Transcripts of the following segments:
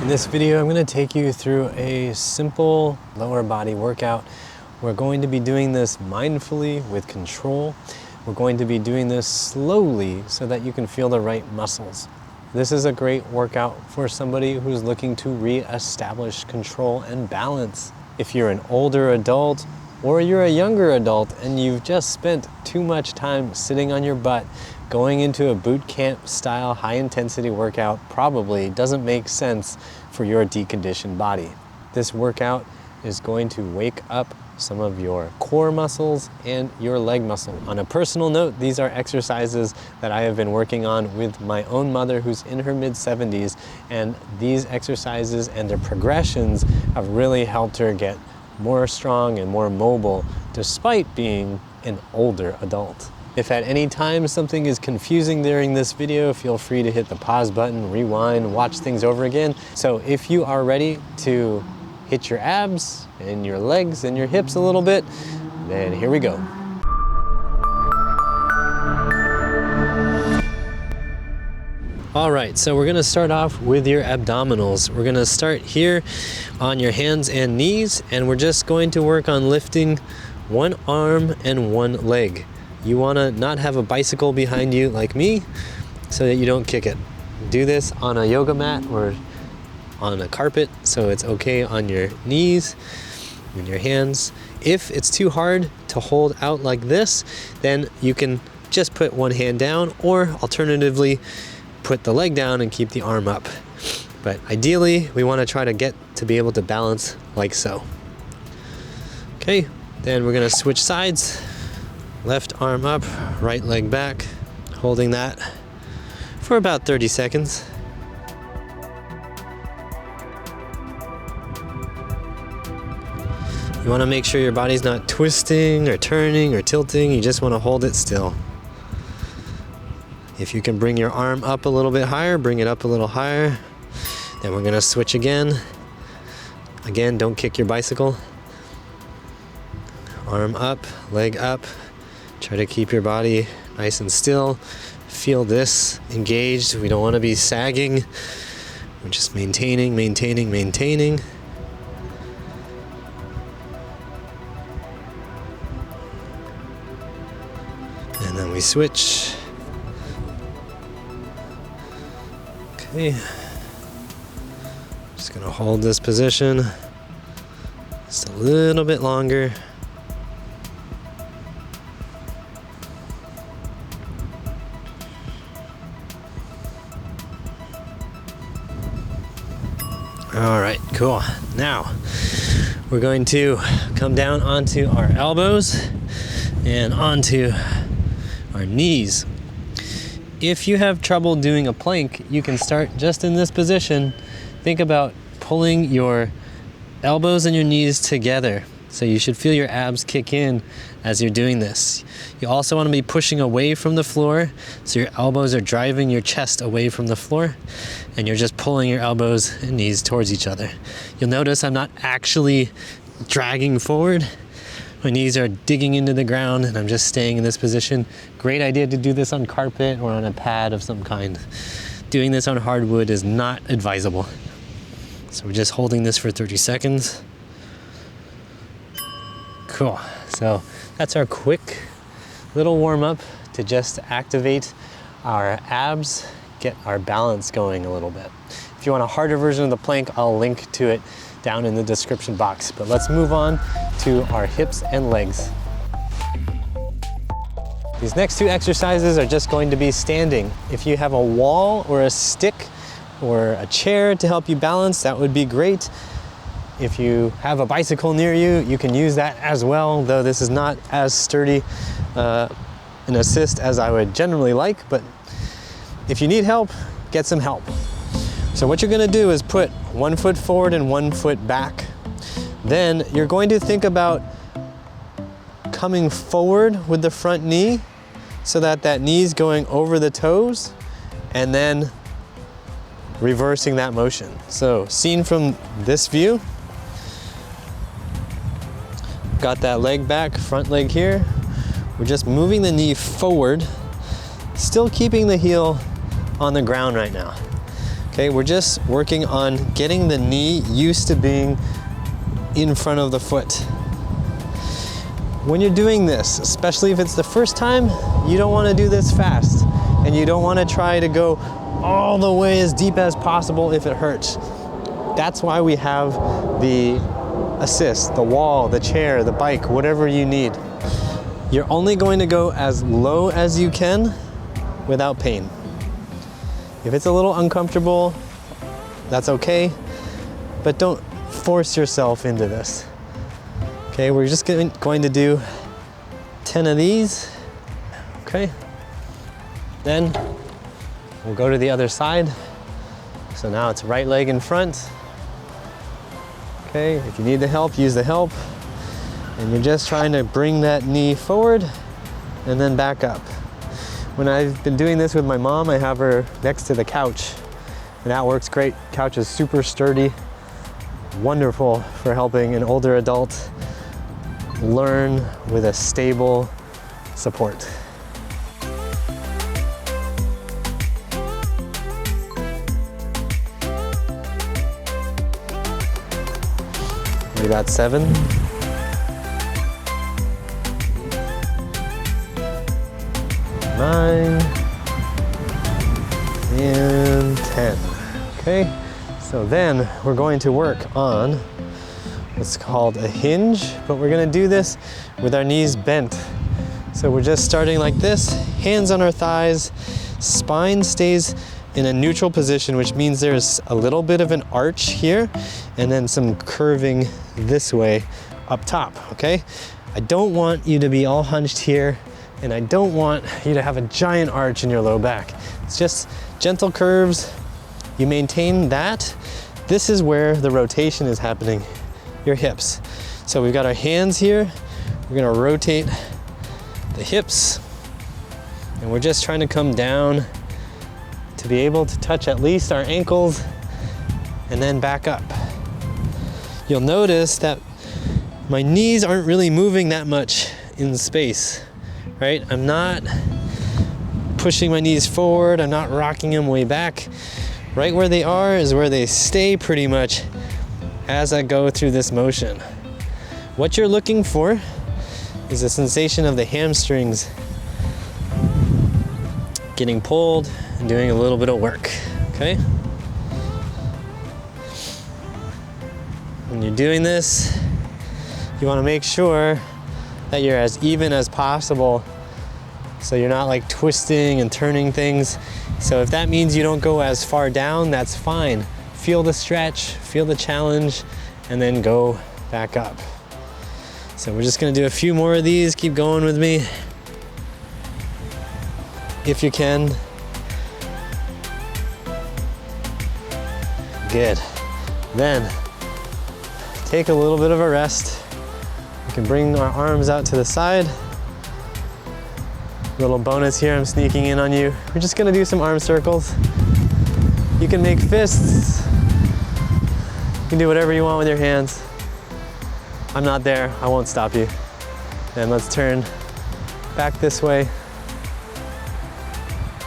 this video, I'm going to take you through a simple lower body workout. We're going to be doing this mindfully with control. We're going to be doing this slowly so that you can feel the right muscles. This is a great workout for somebody who's looking to re-establish control and balance. If you're an older adult or you're a younger adult and you've just spent too much time sitting on your butt, going into a boot camp style high intensity workout probably doesn't make sense for your deconditioned body. This workout is going to wake up some of your core muscles and your leg muscle. On a personal note, these are exercises that I have been working on with my own mother who's in her mid-70s, and these exercises and their progressions have really helped her get more strong and more mobile despite being an older adult. If at any time something is confusing during this video, feel free to hit the pause button, rewind, watch things over again. So if you are ready to hit your abs and your legs and your hips a little bit, then here we go. All right, so we're gonna start off with your abdominals. We're gonna start here on your hands and knees, and we're just going to work on lifting one arm and one leg. You wanna not have a bicycle behind you like me so that you don't kick it. Do this on a yoga mat or on a carpet so it's okay on your knees and your hands. If it's too hard to hold out like this, then you can just put one hand down, or alternatively put the leg down and keep the arm up. But ideally we want to try to get to be able to balance like so. Okay, then we're gonna switch sides. Left arm up, right leg back, holding that for about 30 seconds. You want to make sure your body's not twisting or turning or tilting. You just want to hold it still. If you can bring your arm up a little bit higher, bring it up a little higher. Then we're going to switch again. Again, don't kick your bicycle. Arm up, leg up. Try to keep your body nice and still. Feel this engaged. We don't want to be sagging. We're just maintaining, maintaining, maintaining. And then we switch. Okay. Just gonna hold this position just a little bit longer. All right, cool. Now we're going to come down onto our elbows and onto our knees. If you have trouble doing a plank, you can start just in this position. Think about pulling your elbows and your knees together. So you should feel your abs kick in as you're doing this. You also want to be pushing away from the floor, so your elbows are driving your chest away from the floor, and you're just pulling your elbows and knees towards each other. You'll notice I'm not actually dragging forward. My knees are digging into the ground and I'm just staying in this position. Great idea to do this on carpet or on a pad of some kind. Doing this on hardwood is not advisable. So we're just holding this for 30 seconds. Cool. So that's our quick little warm up to just activate our abs, get our balance going a little bit. If you want a harder version of the plank, I'll link to it down in the description box. But let's move on to our hips and legs. These next two exercises are just going to be standing. If you have a wall or a stick or a chair to help you balance, that would be great. If you have a bicycle near you, you can use that as well, though this is not as sturdy an assist as I would generally like, but if you need help, get some help. So what you're gonna do is put 1 foot forward and 1 foot back. Then you're going to think about coming forward with the front knee so that that knee's going over the toes, and then reversing that motion. So seen from this view, got that leg back, front leg here. We're just moving the knee forward, still keeping the heel on the ground right now. Okay, we're just working on getting the knee used to being in front of the foot. When you're doing this, especially if it's the first time, you don't want to do this fast, and you don't want to try to go all the way as deep as possible if it hurts. That's why we have the assist, the wall, the chair, the bike, whatever you need. You're only going to go as low as you can without pain. If it's a little uncomfortable, that's okay, but don't force yourself into this. Okay, we're just going to do 10 of these. Okay, then we'll go to the other side. So now it's right leg in front. Okay, if you need the help, use the help. And you're just trying to bring that knee forward and then back up. When I've been doing this with my mom, I have her next to the couch, and that works great. Couch is super sturdy, wonderful for helping an older adult learn with a stable support. We got 7. 9 and 10. Okay, so then we're going to work on what's called a hinge, but we're going to do this with our knees bent. So we're just starting like this, hands on our thighs, spine stays in a neutral position, which means there's a little bit of an arch here and then some curving this way up top, okay? I don't want you to be all hunched here, and I don't want you to have a giant arch in your low back. It's just gentle curves. You maintain that. This is where the rotation is happening, your hips. So we've got our hands here. We're gonna rotate the hips, and we're just trying to come down to be able to touch at least our ankles and then back up. You'll notice that my knees aren't really moving that much in space, right? I'm not pushing my knees forward. I'm not rocking them way back. Right where they are is where they stay pretty much as I go through this motion. What you're looking for is a sensation of the hamstrings getting pulled and doing a little bit of work, okay? When you're doing this, you want to make sure that you're as even as possible, so you're not like twisting and turning things. So if that means you don't go as far down, that's fine. Feel the stretch, feel the challenge, and then go back up. So we're just gonna do a few more of these. Keep going with me if you can. Good. Then take a little bit of a rest. We can bring our arms out to the side. Little bonus here, I'm sneaking in on you. We're just gonna do some arm circles. You can make fists. You can do whatever you want with your hands. I'm not there, I won't stop you. And let's turn back this way.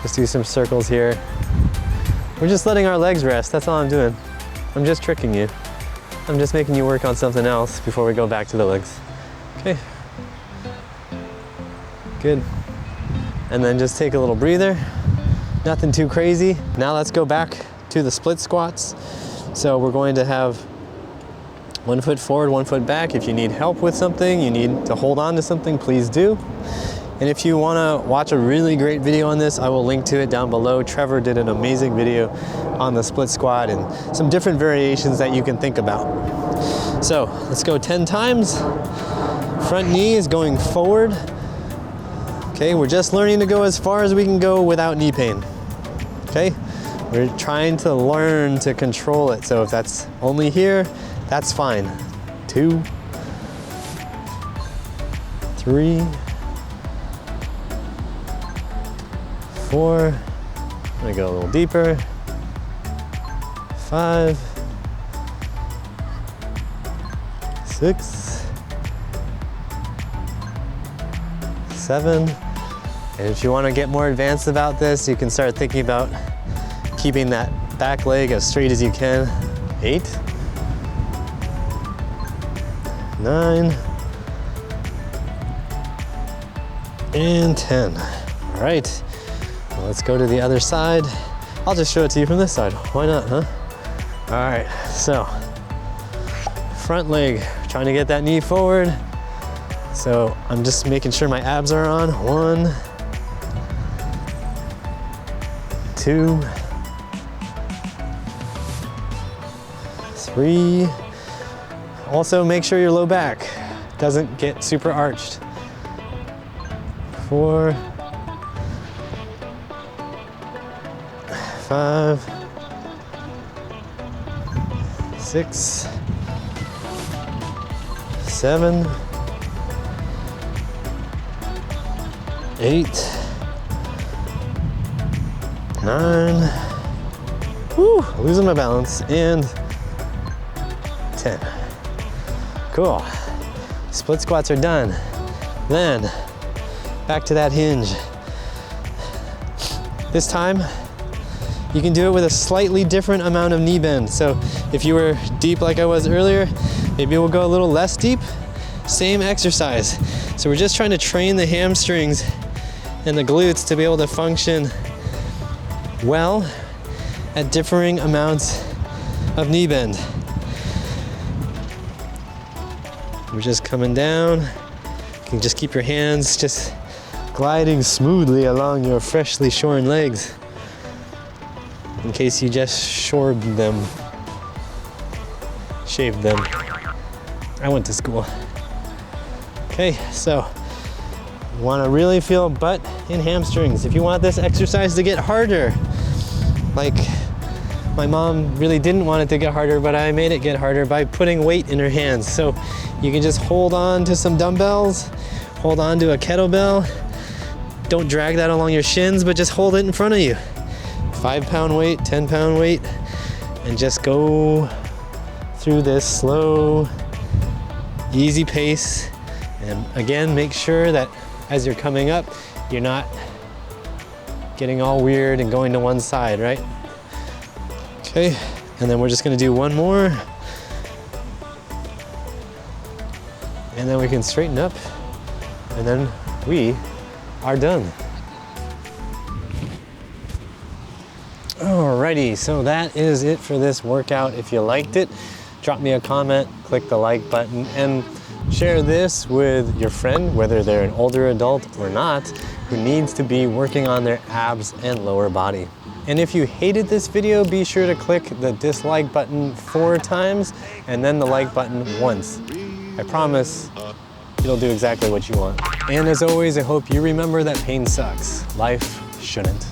Just do some circles here. We're just letting our legs rest, that's all I'm doing. I'm just tricking you. I'm just making you work on something else before we go back to the legs. Okay. Good. And then just take a little breather. Nothing too crazy. Now let's go back to the split squats. So we're going to have 1 foot forward, 1 foot back. If you need help with something, you need to hold on to something, please do. And if you want to watch a really great video on this, I will link to it down below. Trevor did an amazing video on the split squat and some different variations that you can think about. So let's go 10 times. Front knee is going forward. Okay, we're just learning to go as far as we can go without knee pain. Okay, we're trying to learn to control it. So if that's only here, that's fine. 2, 3, 4, I'm gonna go a little deeper. 5, 6, 7. And if you want to get more advanced about this, you can start thinking about keeping that back leg as straight as you can. 8, 9, and 10. All right, well, let's go to the other side. I'll just show it to you from this side. Why not, huh? All right, so front leg, trying to get that knee forward. So I'm just making sure my abs are on. 1, 2, 3. Also make sure your low back doesn't get super arched. 4, 5, 6, 7, 8, 9, whew, losing my balance, and 10. Cool. Split squats are done. Then, back to that hinge. This time, you can do it with a slightly different amount of knee bend. So if you were deep like I was earlier, maybe we'll go a little less deep. Same exercise. So we're just trying to train the hamstrings and the glutes to be able to function well at differing amounts of knee bend. We're just coming down. You can just keep your hands just gliding smoothly along your freshly shorn legs in case you just shaved them. I went to school. Okay, so you want to really feel butt and hamstrings. If you want this exercise to get harder, like my mom really didn't want it to get harder, but I made it get harder by putting weight in her hands. So you can just hold on to some dumbbells, hold on to a kettlebell. Don't drag that along your shins, but just hold it in front of you. 5-pound weight, 10-pound weight, and just go through this slow, easy pace. And again, make sure that as you're coming up, you're not getting all weird and going to one side, right? Okay, and then we're just gonna do one more. And then we can straighten up, and then we are done. Alrighty, so that is it for this workout. If you liked it, drop me a comment, click the like button, and share this with your friend, whether they're an older adult or not, who needs to be working on their abs and lower body. And if you hated this video, be sure to click the dislike button 4 times and then the like button once. I promise it'll do exactly what you want. And as always, I hope you remember that pain sucks. Life shouldn't.